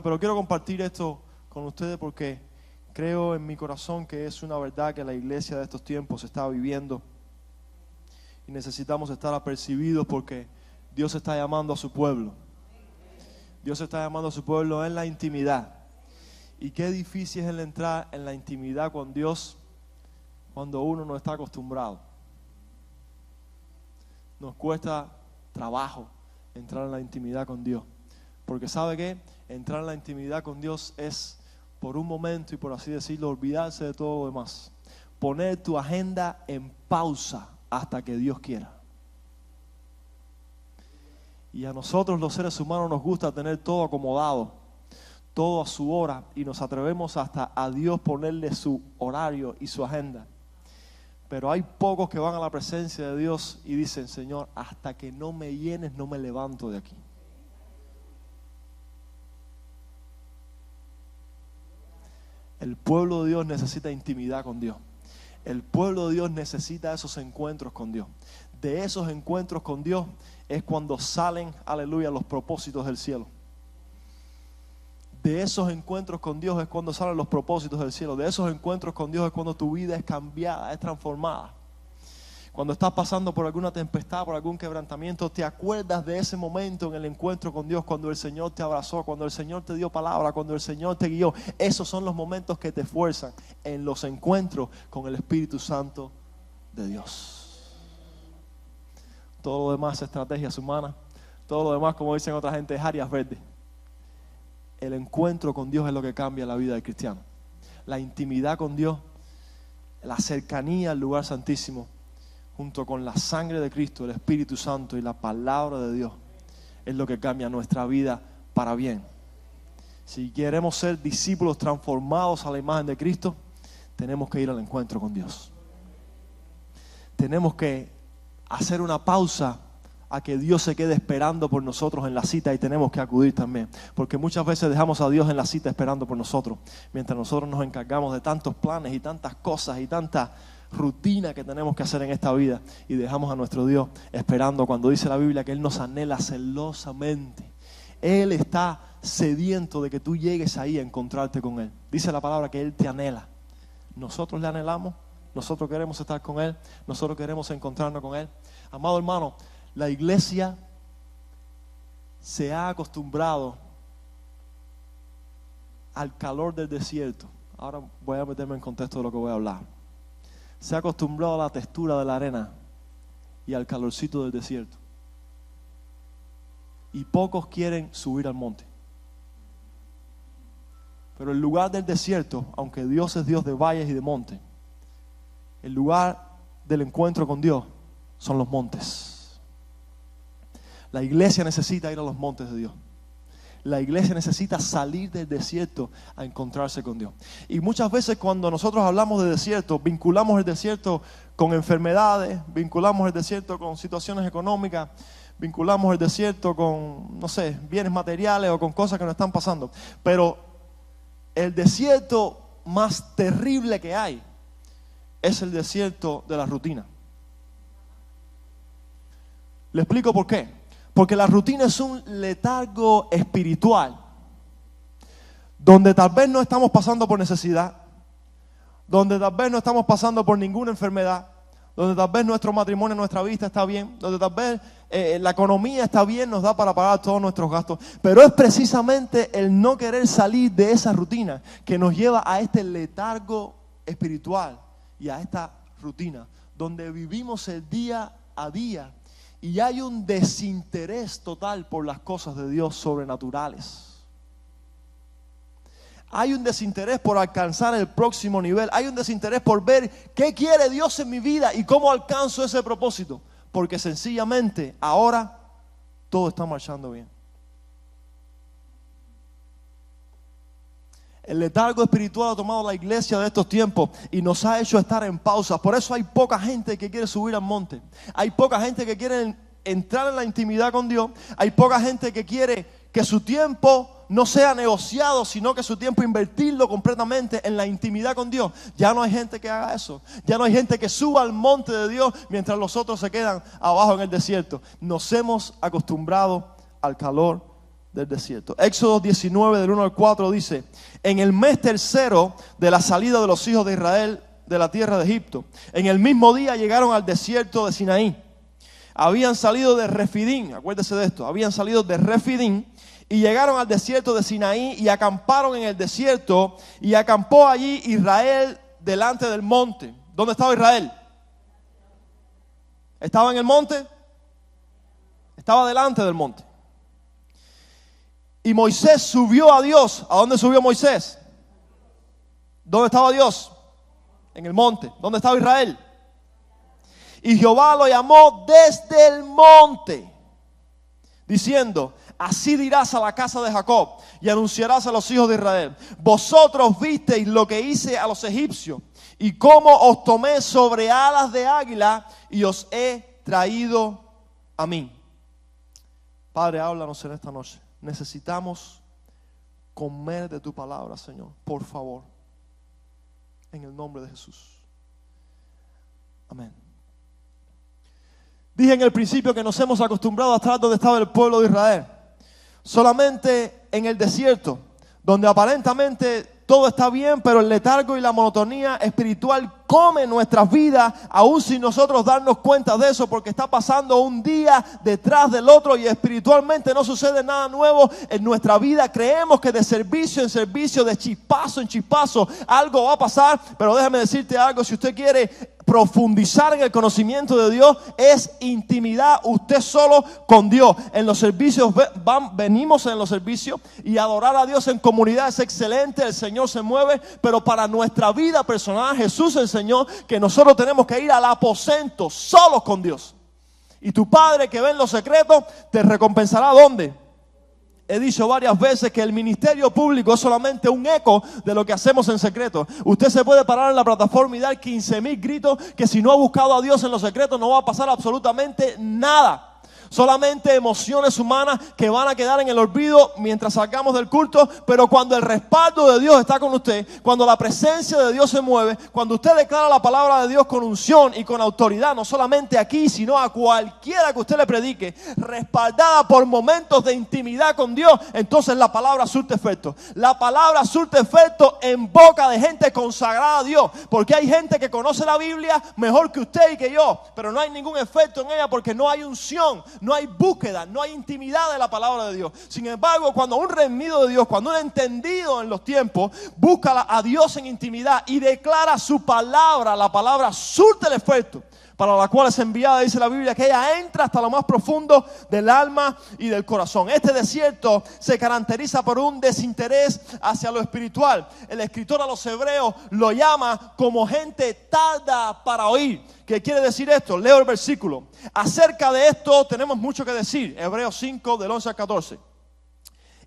Pero quiero compartir esto con ustedes porque creo en mi corazón que es una verdad que la iglesia de estos tiempos está viviendo y necesitamos estar apercibidos porque Dios está llamando a su pueblo. Dios está llamando a su pueblo en la intimidad. Y qué difícil es el entrar en la intimidad con Dios cuando uno no está acostumbrado. Nos cuesta trabajo entrar en la intimidad con Dios. Porque ¿sabe qué? Entrar en la intimidad con Dios es por un momento y por así decirlo, olvidarse de todo lo demás. Poner tu agenda en pausa hasta que Dios quiera. Y a nosotros los seres humanos nos gusta tener todo acomodado, todo a su hora, y nos atrevemos hasta a Dios ponerle su horario y su agenda. Pero hay pocos que van a la presencia de Dios y dicen: Señor, hasta que no me llenes no me levanto de aquí. El pueblo de Dios necesita intimidad con Dios. El pueblo de Dios necesita esos encuentros con Dios. De esos encuentros con Dios es cuando salen, aleluya, los propósitos del cielo. De esos encuentros con Dios es cuando salen los propósitos del cielo. De esos encuentros con Dios es cuando tu vida es cambiada, es transformada. Cuando estás pasando por alguna tempestad, por algún quebrantamiento, te acuerdas de ese momento en el encuentro con Dios, cuando el Señor te abrazó, cuando el Señor te dio palabra, cuando el Señor te guió. Esos son los momentos que te esfuerzan en los encuentros con el Espíritu Santo de Dios. Todo lo demás es estrategias humanas. Todo lo demás, como dicen otra gente, es áreas verdes. El encuentro con Dios es lo que cambia la vida del cristiano. La intimidad con Dios, la cercanía al lugar santísimo, junto con la sangre de Cristo, el Espíritu Santo y la palabra de Dios, es lo que cambia nuestra vida para bien. Si queremos ser discípulos transformados a la imagen de Cristo, tenemos que ir al encuentro con Dios. Tenemos que hacer una pausa a que Dios se quede esperando por nosotros en la cita, y tenemos que acudir también. Porque muchas veces dejamos a Dios en la cita esperando por nosotros, mientras nosotros nos encargamos de tantos planes y tantas cosas y tanta rutina que tenemos que hacer en esta vida, y dejamos a nuestro Dios esperando, cuando dice la Biblia que Él nos anhela celosamente. Él está sediento de que tú llegues ahí a encontrarte con Él. Dice la palabra que Él te anhela. Nosotros le anhelamos, nosotros queremos estar con Él, nosotros queremos encontrarnos con Él. Amado hermano, la iglesia se ha acostumbrado al calor del desierto. Ahora voy a meterme en contexto de lo que voy a hablar. Se ha acostumbrado a la textura de la arena y al calorcito del desierto. Y pocos quieren subir al monte. Pero el lugar del desierto, aunque Dios es Dios de valles y de montes, el lugar del encuentro con Dios son los montes. La iglesia necesita ir a los montes de Dios. La iglesia necesita salir del desierto a encontrarse con Dios. Y muchas veces cuando nosotros hablamos de desierto, vinculamos el desierto con enfermedades, vinculamos el desierto con situaciones económicas, vinculamos el desierto con, no sé, bienes materiales o con cosas que nos están pasando. Pero el desierto más terrible que hay es el desierto de la rutina. Le explico por qué. Porque la rutina es un letargo espiritual, donde tal vez no estamos pasando por necesidad, donde tal vez no estamos pasando por ninguna enfermedad, donde tal vez nuestro matrimonio, nuestra vista está bien, donde tal vez la economía está bien, nos da para pagar todos nuestros gastos. Pero es precisamente el no querer salir de esa rutina que nos lleva a este letargo espiritual y a esta rutina, donde vivimos el día a día. Y hay un desinterés total por las cosas de Dios sobrenaturales. Hay un desinterés por alcanzar el próximo nivel. Hay un desinterés por ver qué quiere Dios en mi vida y cómo alcanzo ese propósito. Porque sencillamente ahora todo está marchando bien. El letargo espiritual ha tomado la iglesia de estos tiempos y nos ha hecho estar en pausa. Por eso hay poca gente que quiere subir al monte. Hay poca gente que quiere entrar en la intimidad con Dios. Hay poca gente que quiere que su tiempo no sea negociado, sino que su tiempo invertirlo completamente en la intimidad con Dios. Ya no hay gente que haga eso. Ya no hay gente que suba al monte de Dios mientras los otros se quedan abajo en el desierto. Nos hemos acostumbrado al calor del desierto. Éxodo 19 del 1 al 4 dice: en el mes tercero de la salida de los hijos de Israel de la tierra de Egipto, en el mismo día llegaron al desierto de Sinaí. Habían salido de Refidín, acuérdese de esto, habían salido de Refidín y llegaron al desierto de Sinaí y acamparon en el desierto, y acampó allí Israel delante del monte. ¿Dónde estaba Israel? ¿Estaba en el monte? Estaba delante del monte. Y Moisés subió a Dios. ¿A dónde subió Moisés? ¿Dónde estaba Dios? En el monte. ¿Dónde estaba Israel? Y Jehová lo llamó desde el monte, diciendo: así dirás a la casa de Jacob y anunciarás a los hijos de Israel: vosotros visteis lo que hice a los egipcios y cómo os tomé sobre alas de águila y os he traído a mí. Padre, háblanos en esta noche. Necesitamos comer de tu palabra, Señor. Por favor. En el nombre de Jesús. Amén. Dije en el principio que nos hemos acostumbrado a estar donde estaba el pueblo de Israel. Solamente en el desierto, donde aparentemente todo está bien, pero el letargo y la monotonía espiritual come nuestras vidas, aún sin nosotros darnos cuenta de eso, porque está pasando un día detrás del otro y espiritualmente no sucede nada nuevo en nuestra vida. Creemos que de servicio en servicio, de chispazo en chispazo, algo va a pasar, pero déjame decirte algo: si usted quiere profundizar en el conocimiento de Dios, es intimidad usted solo con Dios. En los servicios, venimos en los servicios, y adorar a Dios en comunidad es excelente, el Señor se mueve, pero para nuestra vida personal, Jesús enseñó que nosotros tenemos que ir al aposento solos con Dios. Y tu Padre que ve en lo secreto te recompensará. ¿Dónde? He dicho varias veces que el ministerio público es solamente un eco de lo que hacemos en secreto. Usted se puede parar en la plataforma y dar 15,000 gritos, que si no ha buscado a Dios en lo secreto no va a pasar absolutamente nada. Solamente emociones humanas que van a quedar en el olvido mientras salgamos del culto. Pero cuando el respaldo de Dios está con usted, cuando la presencia de Dios se mueve, cuando usted declara la palabra de Dios con unción y con autoridad, no solamente aquí, sino a cualquiera que usted le predique, respaldada por momentos de intimidad con Dios, entonces la palabra surte efecto. La palabra surte efecto en boca de gente consagrada a Dios, porque hay gente que conoce la Biblia mejor que usted y que yo, pero no hay ningún efecto en ella porque no hay unción, no hay búsqueda, no hay intimidad de la palabra de Dios. Sin embargo, cuando un redimido de Dios, cuando un entendido en los tiempos busca a Dios en intimidad y declara su palabra, la palabra surte el efecto para la cual es enviada. Dice la Biblia que ella entra hasta lo más profundo del alma y del corazón. Este desierto se caracteriza por un desinterés hacia lo espiritual. El escritor a los hebreos lo llama como gente tarda para oír. ¿Qué quiere decir esto? Leo el versículo. Acerca de esto tenemos mucho que decir. Hebreos 5 del 11 al 14.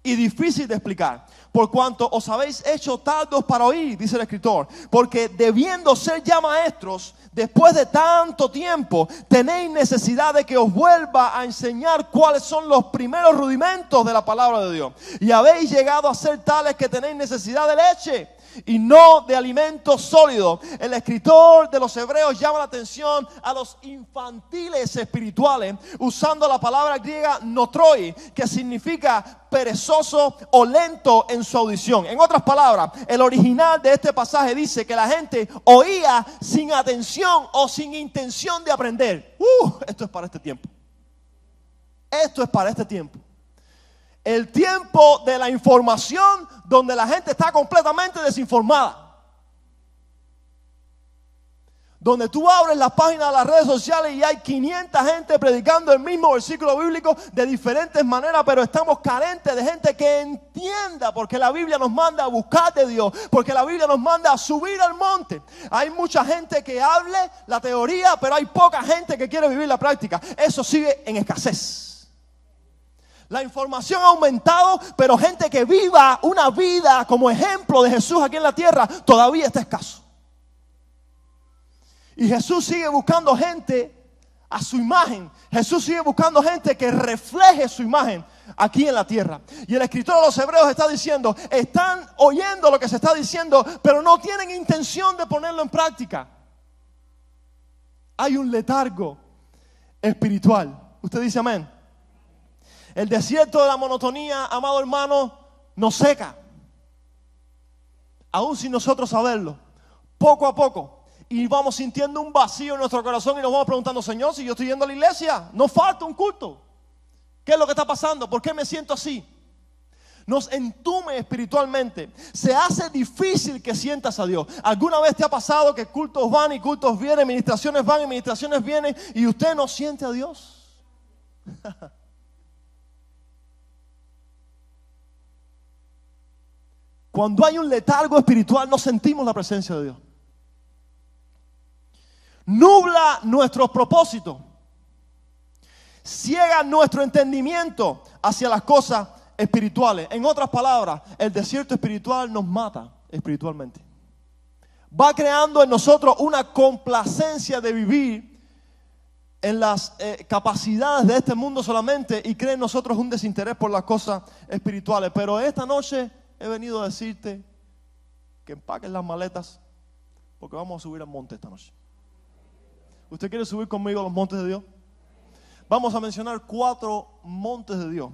Y difícil de explicar, por cuanto os habéis hecho tardos para oír, dice el escritor, porque debiendo ser ya maestros, después de tanto tiempo, tenéis necesidad de que os vuelva a enseñar cuáles son los primeros rudimentos de la palabra de Dios. Y habéis llegado a ser tales que tenéis necesidad de leche y no de alimento sólido. El escritor de los hebreos llama la atención a los infantiles espirituales usando la palabra griega notroi, que significa perezoso o lento en su audición. En otras palabras, el original de este pasaje dice que la gente oía sin atención o sin intención de aprender. Esto es para este tiempo. Esto es para este tiempo. El tiempo de la información, donde la gente está completamente desinformada. Donde tú abres las páginas de las redes sociales y hay 500 gente predicando el mismo versículo bíblico de diferentes maneras, pero estamos carentes de gente que entienda, porque la Biblia nos manda a buscar de Dios, porque la Biblia nos manda a subir al monte. Hay mucha gente que hable la teoría, pero hay poca gente que quiere vivir la práctica. Eso sigue en escasez. La información ha aumentado, pero gente que viva una vida como ejemplo de Jesús aquí en la tierra todavía está escaso. Y Jesús sigue buscando gente a su imagen. Jesús sigue buscando gente que refleje su imagen aquí en la tierra. Y el escritor de los hebreos está diciendo, están oyendo lo que se está diciendo, pero no tienen intención de ponerlo en práctica. Hay un letargo espiritual. Usted dice amén. El desierto de la monotonía, amado hermano, nos seca. Aún sin nosotros saberlo. Poco a poco. Y vamos sintiendo un vacío en nuestro corazón y nos vamos preguntando, Señor, si yo estoy yendo a la iglesia, no falta un culto. ¿Qué es lo que está pasando? ¿Por qué me siento así? Nos entume espiritualmente. Se hace difícil que sientas a Dios. ¿Alguna vez te ha pasado que cultos van y cultos vienen, ministraciones van y ministraciones vienen y usted no siente a Dios? Cuando hay un letargo espiritual no sentimos la presencia de Dios. Nubla nuestros propósitos. Ciega nuestro entendimiento hacia las cosas espirituales. En otras palabras, el desierto espiritual nos mata espiritualmente. Va creando en nosotros una complacencia de vivir en las capacidades de este mundo solamente y crea en nosotros un desinterés por las cosas espirituales. Pero esta noche he venido a decirte que empaques las maletas porque vamos a subir al monte esta noche. ¿Usted quiere subir conmigo a los montes de Dios? Vamos a mencionar 4 montes de Dios.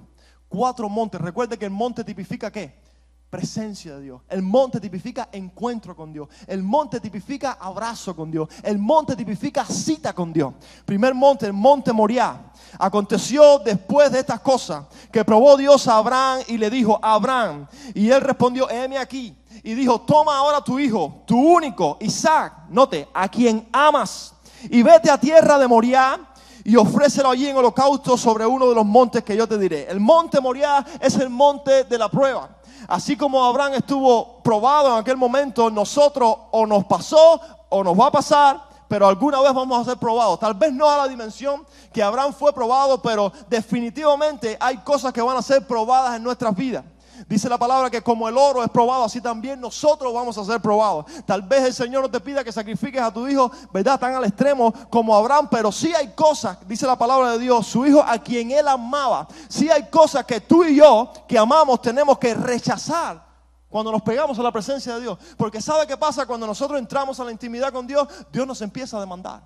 4 montes. Recuerde que el monte tipifica ¿qué? Presencia de Dios. El monte tipifica encuentro con Dios. El monte tipifica abrazo con Dios. El monte tipifica cita con Dios. Primer monte, el monte Moriah. Aconteció después de estas cosas que probó Dios a Abraham y le dijo, Abraham. Y él respondió, heme aquí. Y dijo, toma ahora tu hijo, tu único, Isaac, note, a quien amas. Y vete a tierra de Moriah y ofrécelo allí en holocausto sobre uno de los montes que yo te diré. El monte Moriah es el monte de la prueba. Así como Abraham estuvo probado en aquel momento, nosotros o nos pasó o nos va a pasar, pero alguna vez vamos a ser probados. Tal vez no a la dimensión que Abraham fue probado, pero definitivamente hay cosas que van a ser probadas en nuestras vidas. Dice la palabra que como el oro es probado, así también nosotros vamos a ser probados. Tal vez el Señor no te pida que sacrifiques a tu hijo, ¿verdad? Tan al extremo como Abraham, pero sí hay cosas, dice la palabra de Dios, su hijo a quien él amaba. Sí hay cosas que tú y yo, que amamos, tenemos que rechazar cuando nos pegamos a la presencia de Dios. Porque ¿sabe qué pasa? Cuando nosotros entramos a la intimidad con Dios, Dios nos empieza a demandar.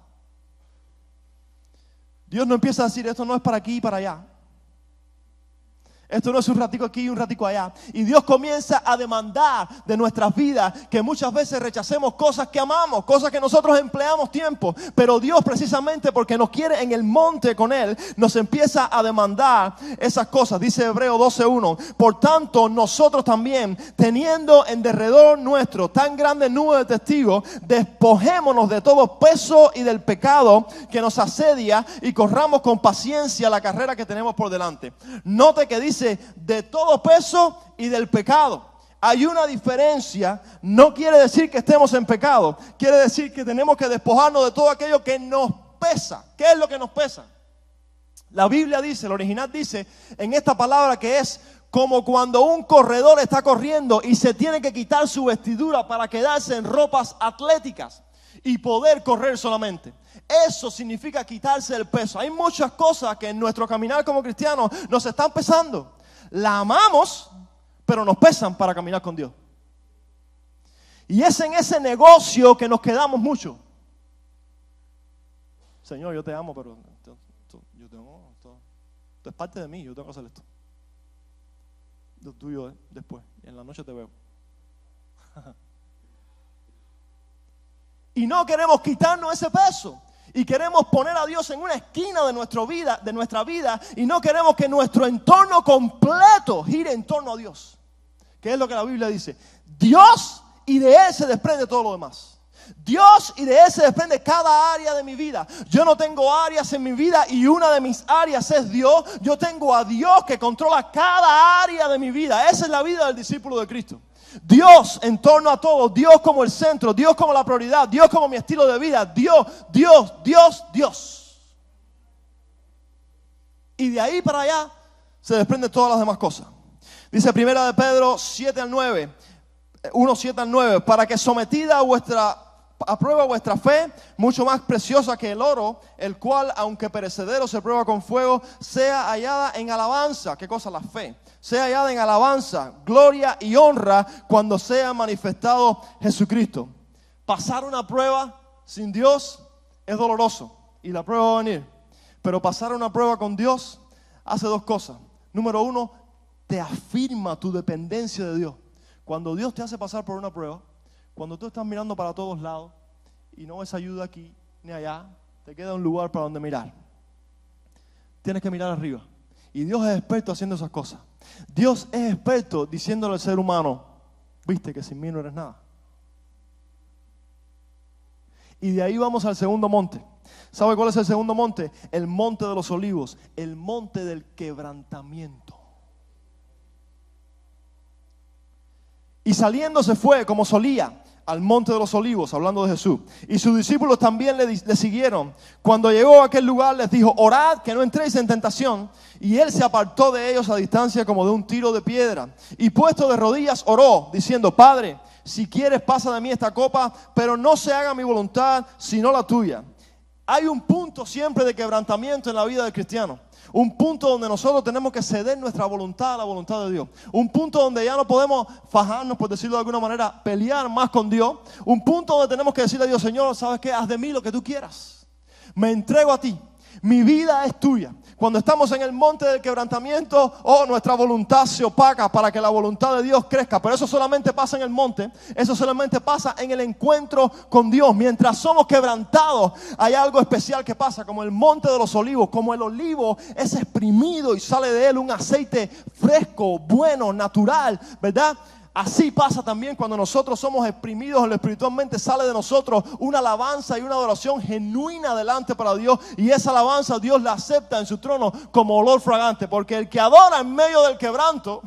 Dios nos empieza a decir, esto no es para aquí y para allá. Esto no es un ratico aquí y un ratico allá. Y Dios comienza a demandar de nuestras vidas que muchas veces rechacemos cosas que amamos, cosas que nosotros empleamos tiempo. Pero Dios, precisamente porque nos quiere en el monte con Él, nos empieza a demandar esas cosas. Dice Hebreos 12:1. Por tanto, nosotros también, teniendo en derredor nuestro tan grande nube de testigos, despojémonos de todo peso y del pecado que nos asedia y corramos con paciencia la carrera que tenemos por delante. Note que dice de todo peso y del pecado. Hay una diferencia. No quiere decir que estemos en pecado. Quiere decir que tenemos que despojarnos de todo aquello que nos pesa. ¿Qué es lo que nos pesa? La Biblia dice, el original dice en esta palabra que es como cuando un corredor está corriendo y se tiene que quitar su vestidura para quedarse en ropas atléticas y poder correr solamente. Eso significa quitarse el peso. Hay muchas cosas que en nuestro caminar como cristianos nos están pesando. La amamos, pero nos pesan para caminar con Dios. Y es en ese negocio que nos quedamos mucho. Señor, yo te amo, pero esto es parte de mí. Yo tengo que hacer esto. Lo tuyo después. Y en la noche te veo. Y no queremos quitarnos ese peso. Y queremos poner a Dios en una esquina de nuestra vida, y no queremos que nuestro entorno completo gire en torno a Dios. ¿Qué es lo que la Biblia dice? Dios, y de Él se desprende todo lo demás. Dios, y de Él se desprende cada área de mi vida. Yo no tengo áreas en mi vida y una de mis áreas es Dios. Yo tengo a Dios que controla cada área de mi vida. Esa es la vida del discípulo de Cristo. Dios en torno a todo, Dios como el centro, Dios como la prioridad, Dios como mi estilo de vida, Dios. Y de ahí para allá se desprenden todas las demás cosas. Dice primera de Pedro 7-9, 1:7-9, para que sometida a prueba vuestra fe, mucho más preciosa que el oro, el cual, aunque perecedero, se prueba con fuego, sea hallada en alabanza. ¿Qué cosa? La fe. Sea hallada en alabanza, gloria y honra cuando sea manifestado Jesucristo. Pasar una prueba sin Dios es doloroso y la prueba va a venir. Pero pasar una prueba con Dios hace 2 cosas. Número uno, te afirma tu dependencia de Dios. Cuando Dios te hace pasar por una prueba, cuando tú estás mirando para todos lados y no ves ayuda aquí ni allá, te queda un lugar para donde mirar. Tienes que mirar arriba. Y Dios es experto haciendo esas cosas. Dios es experto diciéndole al ser humano, viste que sin mí no eres nada. Y de ahí vamos al segundo monte. ¿Sabe cuál es el segundo monte? El monte de los olivos, el monte del quebrantamiento. Y saliendo se fue como solía al monte de los olivos, hablando de Jesús. Y sus discípulos también le siguieron. Cuando llegó a aquel lugar les dijo, orad que no entréis en tentación. Y él se apartó de ellos a distancia como de un tiro de piedra. Y puesto de rodillas oró, diciendo, Padre, si quieres pasa de mí esta copa, pero no se haga mi voluntad sino la tuya. Hay un punto siempre de quebrantamiento en la vida del cristiano. Un punto donde nosotros tenemos que ceder nuestra voluntad a la voluntad de Dios. Un punto donde ya no podemos fajarnos, por decirlo de alguna manera, pelear más con Dios. Un punto donde tenemos que decirle a Dios, Señor, ¿sabes qué? Haz de mí lo que tú quieras. Me entrego a ti. Mi vida es tuya. Cuando estamos en el monte del quebrantamiento, nuestra voluntad se opaca para que la voluntad de Dios crezca. Pero eso solamente pasa en el monte. Eso solamente pasa en el encuentro con Dios. Mientras somos quebrantados, hay algo especial que pasa, como el monte de los olivos. Como el olivo es exprimido y sale de él un aceite fresco, bueno, natural, ¿verdad? Así pasa también cuando nosotros somos exprimidos espiritualmente, sale de nosotros una alabanza y una adoración genuina delante para Dios, y esa alabanza Dios la acepta en su trono como olor fragante, porque el que adora en medio del quebranto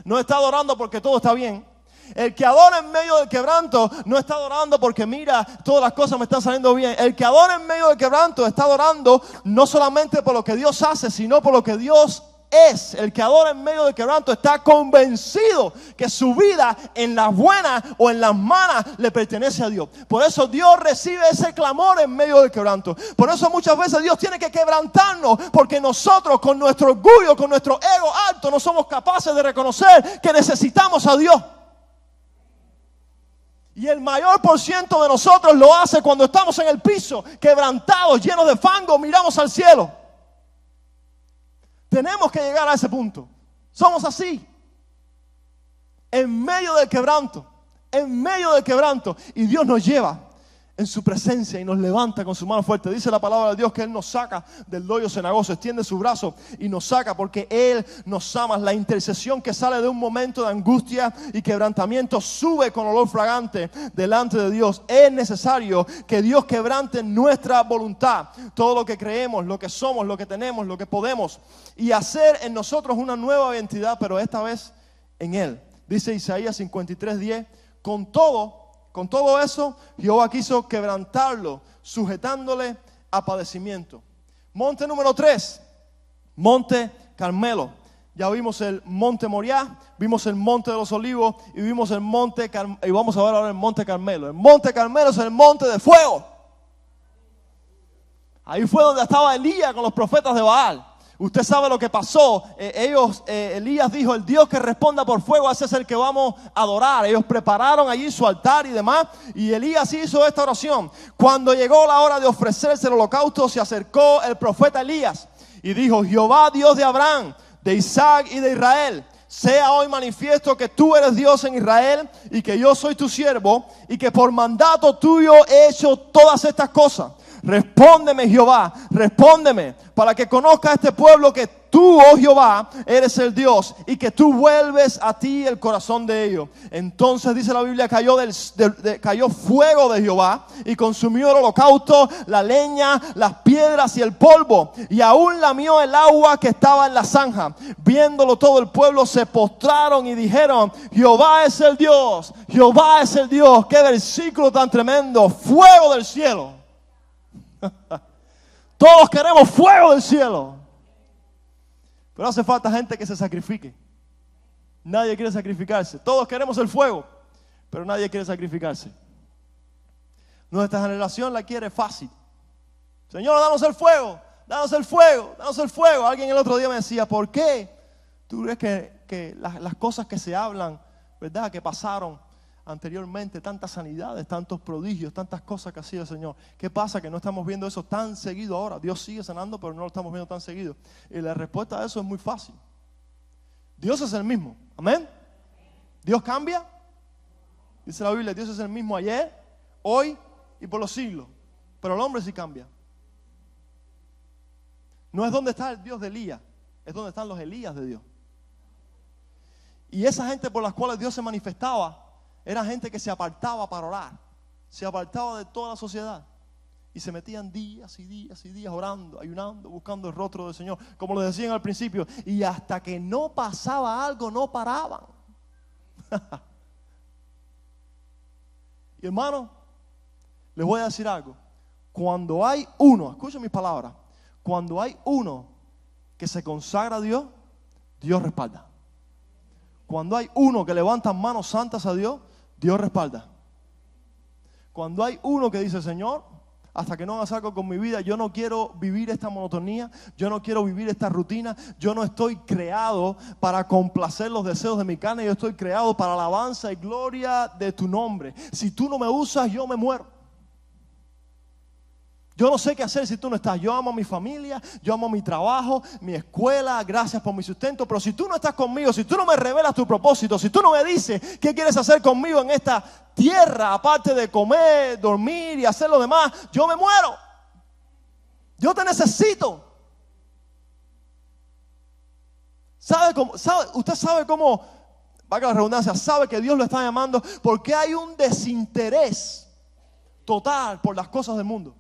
no está adorando porque todo está bien. El que adora en medio del quebranto no está adorando porque mira, todas las cosas me están saliendo bien. El que adora en medio del quebranto está adorando no solamente por lo que Dios hace, sino por lo que Dios es. El que adora en medio del quebranto está convencido que su vida en las buenas o en las malas le pertenece a Dios. Por eso Dios recibe ese clamor en medio del quebranto. Por eso muchas veces Dios tiene que quebrantarnos, porque nosotros con nuestro orgullo, con nuestro ego alto, no somos capaces de reconocer que necesitamos a Dios. Y el mayor por ciento de nosotros lo hace cuando estamos en el piso, quebrantados, llenos de fango, miramos al cielo. Tenemos que llegar a ese punto. Somos así. En medio del quebranto. En medio del quebranto. Y Dios nos lleva en su presencia y nos levanta con su mano fuerte. Dice la palabra de Dios que Él nos saca del hoyo cenagoso. Extiende su brazo y nos saca porque Él nos ama. La intercesión que sale de un momento de angustia y quebrantamiento sube con olor fragante delante de Dios. Es necesario que Dios quebrante nuestra voluntad. Todo lo que creemos, lo que somos, lo que tenemos, lo que podemos. Y hacer en nosotros una nueva identidad, pero esta vez en Él. Dice Isaías 53:10. Con todo eso, Jehová quiso quebrantarlo, sujetándole a padecimiento. Monte número 3, Monte Carmelo. Ya vimos el Monte Moriah, vimos el Monte de los Olivos y vimos el Monte y vamos a ver ahora el Monte Carmelo. El Monte Carmelo es el monte de fuego. Ahí fue donde estaba Elías con los profetas de Baal. Usted sabe lo que pasó. Elías dijo, el Dios que responda por fuego, ese es el que vamos a adorar. Ellos prepararon allí su altar y demás. Y Elías hizo esta oración. Cuando llegó la hora de ofrecerse el holocausto, se acercó el profeta Elías y dijo, Jehová, Dios de Abraham, de Isaac y de Israel, sea hoy manifiesto que tú eres Dios en Israel y que yo soy tu siervo y que por mandato tuyo he hecho todas estas cosas. Respóndeme, Jehová, respóndeme, para que conozca este pueblo que tú, oh Jehová, eres el Dios y que tú vuelves a ti el corazón de ellos. Entonces dice la Biblia, cayó fuego de Jehová y consumió el holocausto, la leña, las piedras y el polvo, y aún lamió el agua que estaba en la zanja. Viéndolo todo el pueblo se postraron y dijeron, Jehová es el Dios, Jehová es el Dios. Qué versículo tan tremendo. Fuego del cielo. Todos queremos fuego del cielo, pero hace falta gente que se sacrifique. Nadie quiere sacrificarse. Todos queremos el fuego, pero nadie quiere sacrificarse. Nuestra generación la quiere fácil. Señor, danos el fuego, danos el fuego, danos el fuego. Alguien el otro día me decía, ¿por qué tú crees que las cosas que se hablan, verdad, que pasaron anteriormente, tantas sanidades, tantos prodigios, tantas cosas que hacía el Señor? ¿Qué pasa que no estamos viendo eso tan seguido ahora? Dios sigue sanando, pero no lo estamos viendo tan seguido. Y la respuesta a eso es muy fácil. Dios es el mismo. Amén. ¿Dios cambia? Dice la Biblia, Dios es el mismo ayer, hoy y por los siglos. Pero el hombre sí cambia. No es donde está el Dios de Elías, es donde están los Elías de Dios. Y esa gente por las cuales Dios se manifestaba, era gente que se apartaba para orar. Se apartaba de toda la sociedad. Y se metían días y días y días orando, ayunando, buscando el rostro del Señor. Como lo decían al principio. Y hasta que no pasaba algo, no paraban. Y hermano, les voy a decir algo. Cuando hay uno, escuchen mis palabras. Cuando hay uno que se consagra a Dios, Dios respalda. Cuando hay uno que levanta manos santas a Dios, Dios respalda. Cuando hay uno que dice, Señor, hasta que no hagas algo con mi vida, yo no quiero vivir esta monotonía, yo no quiero vivir esta rutina, yo no estoy creado para complacer los deseos de mi carne, yo estoy creado para alabanza y gloria de tu nombre. Si tú no me usas, yo me muero. Yo no sé qué hacer si tú no estás. Yo amo a mi familia, yo amo mi trabajo, mi escuela, gracias por mi sustento. Pero si tú no estás conmigo, si tú no me revelas tu propósito, si tú no me dices qué quieres hacer conmigo en esta tierra, aparte de comer, dormir y hacer lo demás, yo me muero. Yo te necesito. Usted sabe cómo, valga la redundancia, sabe que Dios lo está llamando porque hay un desinterés total por las cosas del mundo.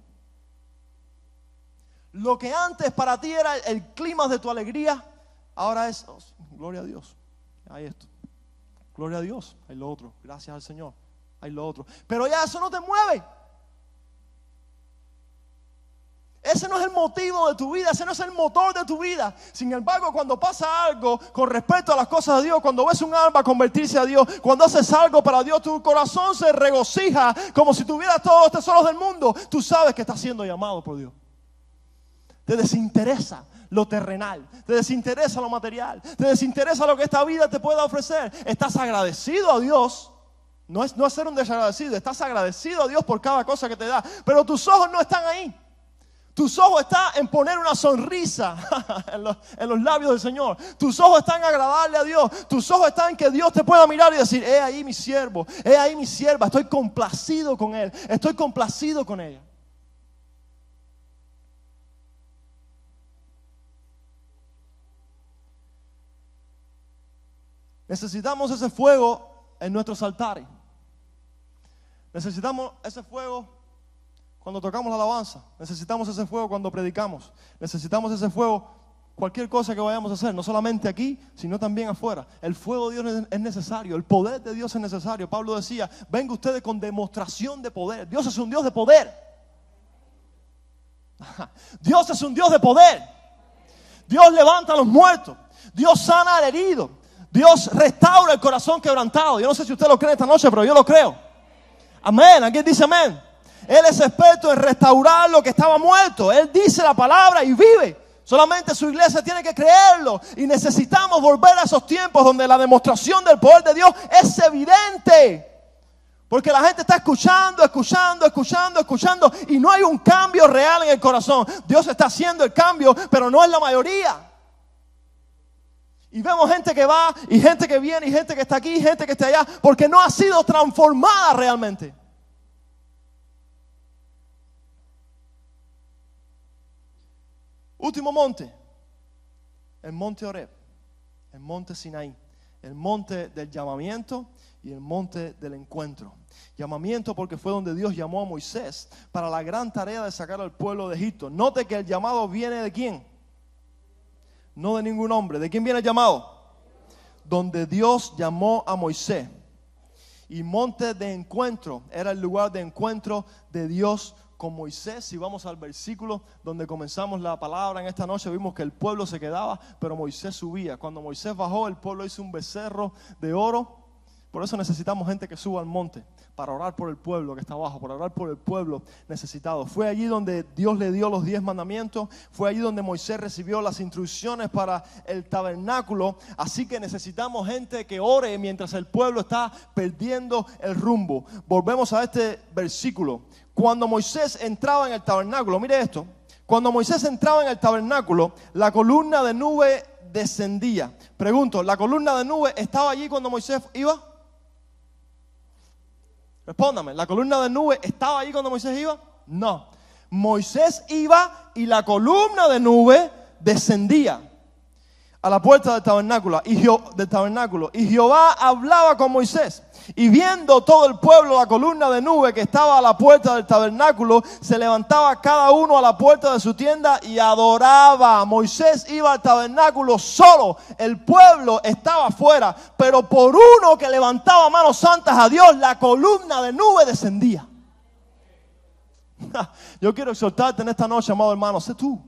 Lo que antes para ti era el clima de tu alegría, ahora es, oh, gloria a Dios, hay esto, gloria a Dios, hay lo otro, gracias al Señor, hay lo otro. Pero ya eso no te mueve. Ese no es el motivo de tu vida, ese no es el motor de tu vida. Sin embargo, cuando pasa algo con respecto a las cosas de Dios, cuando ves un alma convertirse a Dios, cuando haces algo para Dios, tu corazón se regocija como si tuvieras todos los tesoros del mundo. Tú sabes que estás siendo llamado por Dios. Te desinteresa lo terrenal, te desinteresa lo material, te desinteresa lo que esta vida te pueda ofrecer. Estás agradecido a Dios, no es ser un desagradecido, estás agradecido a Dios por cada cosa que te da, pero tus ojos no están ahí. Tus ojos están en poner una sonrisa en los labios del Señor. Tus ojos están en agradarle a Dios. Tus ojos están en que Dios te pueda mirar y decir, he ahí mi siervo, he ahí mi sierva, estoy complacido con él, estoy complacido con ella. Necesitamos ese fuego en nuestros altares. Necesitamos ese fuego cuando tocamos la alabanza. Necesitamos ese fuego cuando predicamos. Necesitamos ese fuego cualquier cosa que vayamos a hacer. No solamente aquí, sino también afuera. El fuego de Dios es necesario. El poder de Dios es necesario. Pablo decía, venga ustedes con demostración de poder. Dios es un Dios de poder. Dios es un Dios de poder. Dios levanta a los muertos. Dios sana al herido. Dios restaura el corazón quebrantado. Yo no sé si usted lo cree esta noche, pero yo lo creo. Amén. ¿Alguien dice amén? Él es experto en restaurar lo que estaba muerto. Él dice la palabra y vive. Solamente su iglesia tiene que creerlo. Y necesitamos volver a esos tiempos donde la demostración del poder de Dios es evidente. Porque la gente está escuchando y no hay un cambio real en el corazón. Dios está haciendo el cambio, pero no es la mayoría. Y vemos gente que va, y gente que viene, y gente que está aquí, y gente que está allá, porque no ha sido transformada realmente. Último monte, el monte Horeb, el monte Sinaí, el monte del llamamiento y el monte del encuentro. Llamamiento porque fue donde Dios llamó a Moisés para la gran tarea de sacar al pueblo de Egipto. Note que el llamado viene ¿de quién? No de ningún hombre. ¿De quién viene el llamado? Donde Dios llamó a Moisés. Y monte de encuentro era el lugar de encuentro de Dios con Moisés. Si vamos al versículo donde comenzamos la palabra en esta noche, vimos que el pueblo se quedaba, pero Moisés subía. Cuando Moisés bajó, el pueblo hizo un becerro de oro. Por eso necesitamos gente que suba al monte, para orar por el pueblo que está abajo, para orar por el pueblo necesitado. Fue allí donde Dios le dio los 10 mandamientos, fue allí donde Moisés recibió las instrucciones para el tabernáculo. Así que necesitamos gente que ore mientras el pueblo está perdiendo el rumbo. Volvemos a este versículo. Cuando Moisés entraba en el tabernáculo, mire esto, cuando Moisés entraba en el tabernáculo, la columna de nube descendía. Pregunto, ¿la columna de nube estaba allí cuando Moisés iba? Respóndame, ¿la columna de nube estaba allí cuando Moisés iba? No. Moisés iba y la columna de nube descendía a la puerta del tabernáculo. Y Jehová hablaba con Moisés. Y viendo todo el pueblo la columna de nube que estaba a la puerta del tabernáculo, se levantaba cada uno a la puerta de su tienda y adoraba. Moisés iba al tabernáculo solo, el pueblo estaba afuera, pero por uno que levantaba manos santas a Dios, la columna de nube descendía. Yo quiero exhortarte en esta noche, amado hermano, sé tú.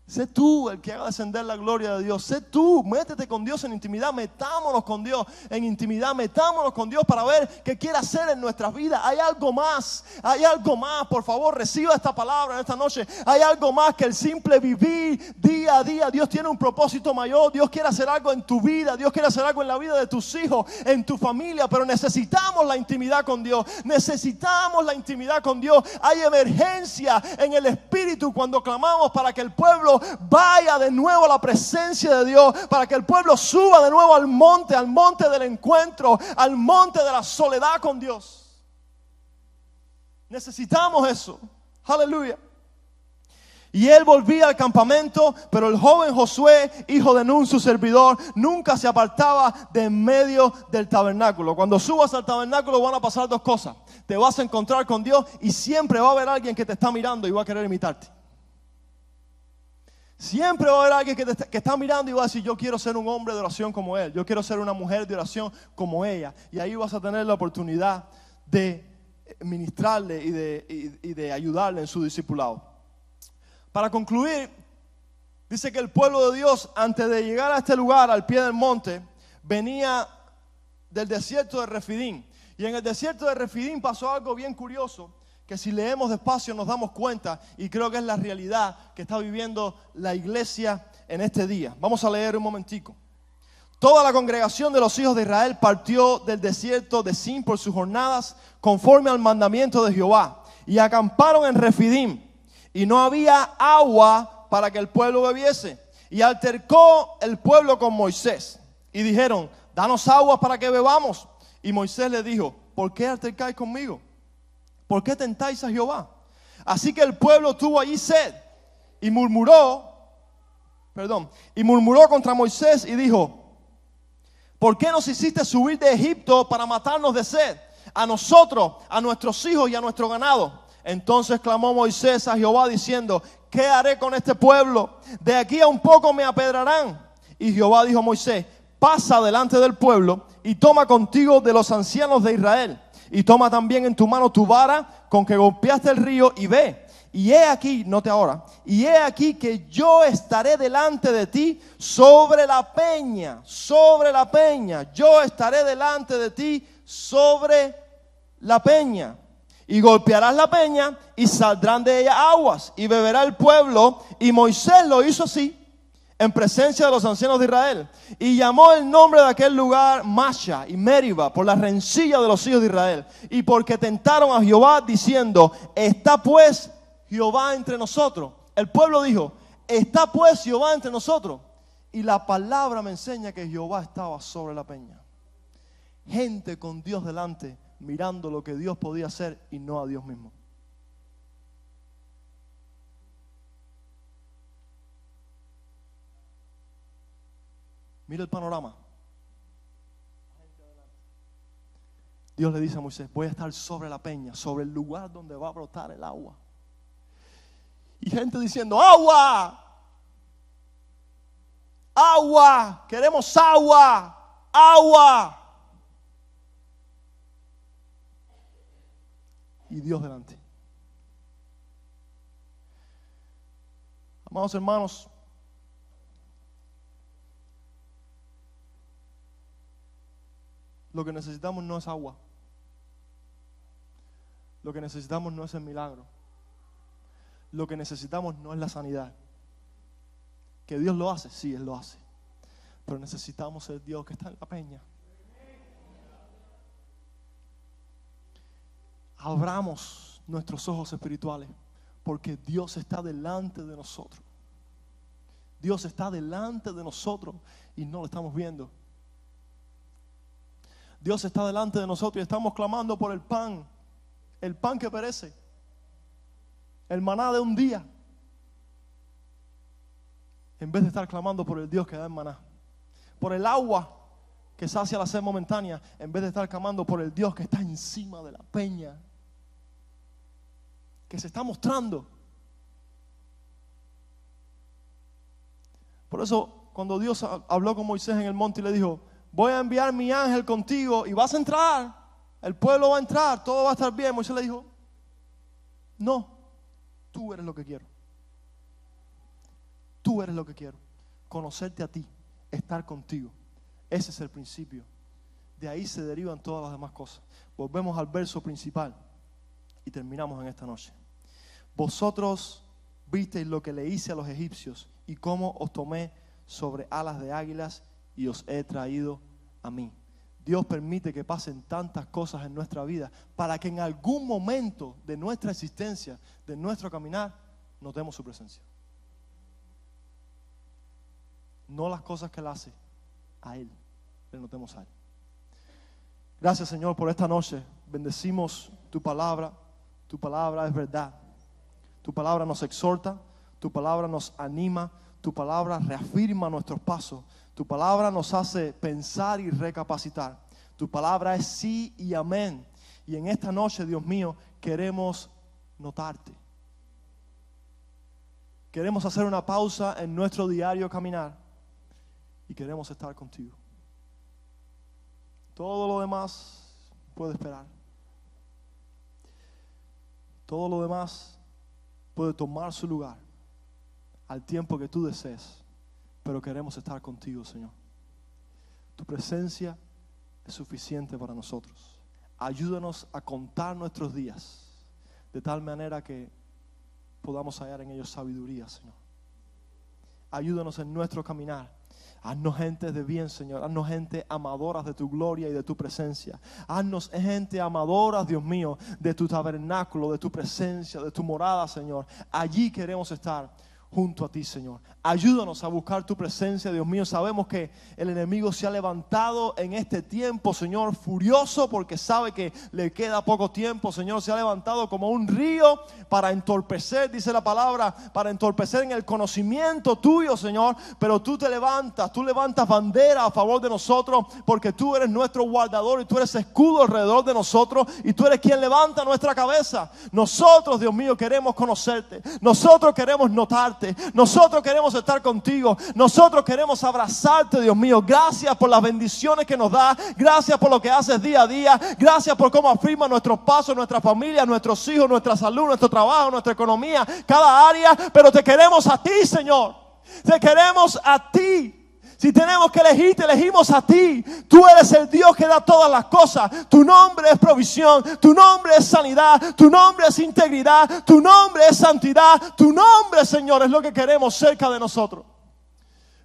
Sé tú el que haga descender la gloria de Dios. Sé tú, métete con Dios en intimidad. Metámonos con Dios en intimidad. Metámonos con Dios para ver qué quiere hacer en nuestras vidas. Hay algo más, hay algo más. Por favor, reciba esta palabra en esta noche. Hay algo más que el simple vivir día a día. Dios tiene un propósito mayor. Dios quiere hacer algo en tu vida. Dios quiere hacer algo en la vida de tus hijos, en tu familia. Pero necesitamos la intimidad con Dios. Necesitamos la intimidad con Dios. Hay emergencia en el Espíritu cuando clamamos para que el pueblo vaya de nuevo a la presencia de Dios, para que el pueblo suba de nuevo al monte del encuentro, al monte de la soledad con Dios. Necesitamos eso. Aleluya. Y él volvía al campamento, pero el joven Josué, hijo de Nun, su servidor, nunca se apartaba de en medio del tabernáculo. Cuando subas al tabernáculo van a pasar dos cosas. Te vas a encontrar con Dios y siempre va a haber alguien que te está mirando y va a querer imitarte. Siempre va a haber alguien que está mirando y va a decir: yo quiero ser un hombre de oración como él, yo quiero ser una mujer de oración como ella. Y ahí vas a tener la oportunidad de ministrarle y de ayudarle en su discipulado. Para concluir, dice que el pueblo de Dios, antes de llegar a este lugar, al pie del monte, venía del desierto de Refidim. Y en el desierto de Refidim pasó algo bien curioso, que si leemos despacio nos damos cuenta, y creo que es la realidad que está viviendo la iglesia en este día. Vamos a leer un momentico. Toda la congregación de los hijos de Israel partió del desierto de Sin por sus jornadas, conforme al mandamiento de Jehová, y acamparon en Refidim, y no había agua para que el pueblo bebiese. Y altercó el pueblo con Moisés, y dijeron: danos agua para que bebamos. Y Moisés le dijo: ¿por qué altercáis conmigo? ¿Por qué tentáis a Jehová? Así que el pueblo tuvo allí sed y murmuró contra Moisés y dijo: ¿por qué nos hiciste subir de Egipto para matarnos de sed? A nosotros, a nuestros hijos y a nuestro ganado. Entonces clamó Moisés a Jehová diciendo: ¿qué haré con este pueblo? De aquí a un poco me apedrarán. Y Jehová dijo a Moisés: pasa delante del pueblo y toma contigo de los ancianos de Israel. Y toma también en tu mano tu vara con que golpeaste el río y ve. Y he aquí, note ahora, y he aquí que yo estaré delante de ti sobre la peña. Yo estaré delante de ti sobre la peña. Y golpearás la peña y saldrán de ella aguas y beberá el pueblo. Y Moisés lo hizo así en presencia de los ancianos de Israel, y llamó el nombre de aquel lugar Masha y Meriba, por la rencilla de los hijos de Israel, y porque tentaron a Jehová diciendo: ¿está pues Jehová entre nosotros? El pueblo dijo: ¿está pues Jehová entre nosotros? Y la palabra me enseña que Jehová estaba sobre la peña. Gente con Dios delante, mirando lo que Dios podía hacer y no a Dios mismo. Mira el panorama. Dios le dice a Moisés: voy a estar sobre la peña, sobre el lugar donde va a brotar el agua. Y gente diciendo: agua, agua, queremos agua, agua. Y Dios delante. Amados hermanos, lo que necesitamos no es agua. Lo que necesitamos no es el milagro. Lo que necesitamos no es la sanidad. ¿Que Dios lo hace? Sí, Él lo hace. Pero necesitamos el Dios que está en la peña. Abramos nuestros ojos espirituales, porque Dios está delante de nosotros. Dios está delante de nosotros y no lo estamos viendo. Dios está delante de nosotros y estamos clamando por el pan que perece, el maná de un día, en vez de estar clamando por el Dios que da el maná, por el agua que sacia la sed momentánea, en vez de estar clamando por el Dios que está encima de la peña, que se está mostrando. Por eso, cuando Dios habló con Moisés en el monte y le dijo: voy a enviar mi ángel contigo y vas a entrar, el pueblo va a entrar, todo va a estar bien, Moisés le dijo: no, tú eres lo que quiero. Tú eres lo que quiero. Conocerte a ti, estar contigo. Ese es el principio. De ahí se derivan todas las demás cosas. Volvemos al verso principal y terminamos en esta noche. Vosotros visteis lo que le hice a los egipcios y cómo os tomé sobre alas de águilas y os he traído a mí. Dios permite que pasen tantas cosas en nuestra vida para que en algún momento de nuestra existencia, de nuestro caminar, notemos su presencia. No las cosas que Él hace, a Él le notemos a Él. Gracias, Señor, por esta noche. Bendecimos tu palabra. Tu palabra es verdad. Tu palabra nos exhorta. Tu palabra nos anima. Tu palabra reafirma nuestros pasos. Tu palabra nos hace pensar y recapacitar. Tu palabra es sí y amén. Y en esta noche, Dios mío, queremos notarte. Queremos hacer una pausa en nuestro diario caminar y queremos estar contigo. Todo lo demás puede esperar. Todo lo demás puede tomar su lugar al tiempo que tú desees, pero queremos estar contigo, Señor. Tu presencia es suficiente para nosotros. Ayúdanos a contar nuestros días de tal manera que podamos hallar en ellos sabiduría, Señor. Ayúdanos en nuestro caminar. Haznos gente de bien, Señor. Haznos gente amadoras de tu gloria y de tu presencia. Haznos gente amadoras, Dios mío, de tu tabernáculo, de tu presencia, de tu morada, Señor. Allí queremos estar junto a ti, Señor. Ayúdanos a buscar tu presencia, Dios mío. Sabemos que el enemigo se ha levantado en este tiempo, Señor, furioso porque sabe que le queda poco tiempo, Señor. Se ha levantado como un río para entorpecer, dice la palabra, para entorpecer en el conocimiento tuyo, Señor. Pero tú levantas bandera a favor de nosotros porque tú eres nuestro guardador y tú eres escudo alrededor de nosotros y tú eres quien levanta nuestra cabeza. Nosotros, Dios mío, queremos conocerte. Nosotros queremos notarte. Nosotros queremos estar contigo. Nosotros queremos abrazarte, Dios mío. Gracias por las bendiciones que nos da. Gracias por lo que haces día a día. Gracias por cómo afirma nuestros pasos, nuestra familia, nuestros hijos, nuestra salud, nuestro trabajo, nuestra economía, cada área. Pero te queremos a ti, Señor. Te queremos a ti. Si tenemos que elegir, te elegimos a ti. Tú eres el Dios que da todas las cosas. Tu nombre es provisión. Tu nombre es sanidad. Tu nombre es integridad. Tu nombre es santidad. Tu nombre, Señor, es lo que queremos cerca de nosotros.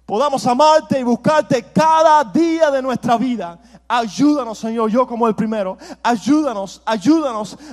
Podamos amarte y buscarte cada día de nuestra vida. Ayúdanos, Señor, yo como el primero. Ayúdanos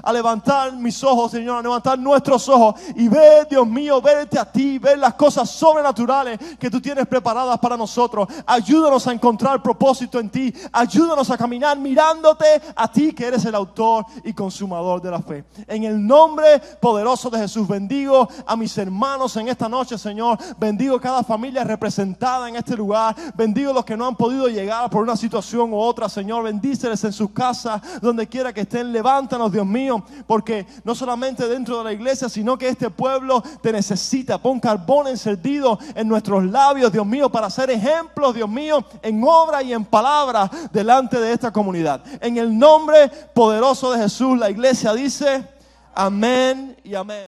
a levantar mis ojos, Señor, a levantar nuestros ojos y ver, Dios mío, verte a ti, ver las cosas sobrenaturales que tú tienes preparadas para nosotros. Ayúdanos a encontrar propósito en ti. Ayúdanos a caminar mirándote a ti, que eres el autor y consumador de la fe. En el nombre poderoso de Jesús, bendigo a mis hermanos en esta noche, Señor. Bendigo cada familia representada en este lugar. Bendigo a los que no han podido llegar por una situación u otra, Señor. Bendíceles en sus casas, donde quiera que estén. Levántanos, Dios mío, porque no solamente dentro de la iglesia, sino que este pueblo te necesita. Pon carbón encendido en nuestros labios, Dios mío, para ser ejemplos, Dios mío, en obra y en palabra delante de esta comunidad. En el nombre poderoso de Jesús, la iglesia dice amén y amén.